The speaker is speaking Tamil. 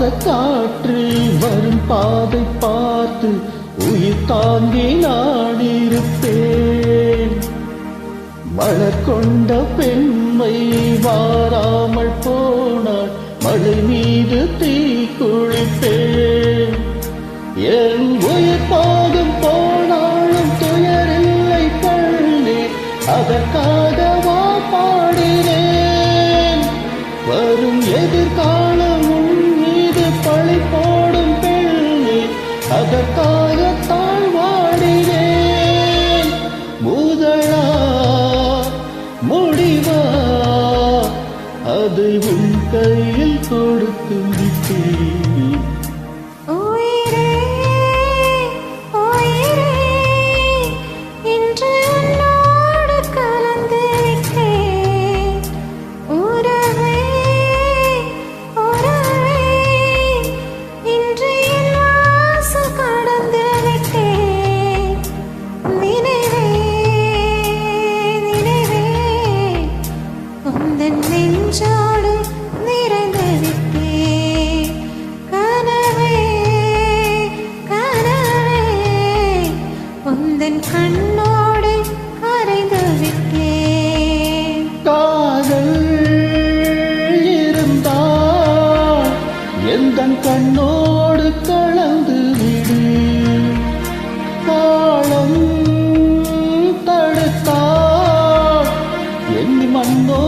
காற்று வரும் பாதை பார்த்து உயிர் தாங்கி நான் இருப்பேன். மலர் கொண்ட பெண்மை வாராமல் போனால் மழை மீது தீ குளிப்பேன். என் உயிர் போகும் போனாலும் துயரில்லை கண்ணே, அதற்காகவா பாடினேன். வரும் எதிர்காலம் உன் மீது பழி போடும் பெண்ணே, அதற்காகத்தான் வாடினேன். முதலா முடிவா அதை உன் கையில் கொடுத்து விட்டேன். நெஞ்சோடு நிறைந்திருக்கே கனவே கனவே, உந்தன் கண்ணோடு கரைந்துவிட்டே. காதல் இருந்தால் எந்தன் கண்ணோடு கலந்து விடு. காலம் தடுத்தால் என் மண்ணோ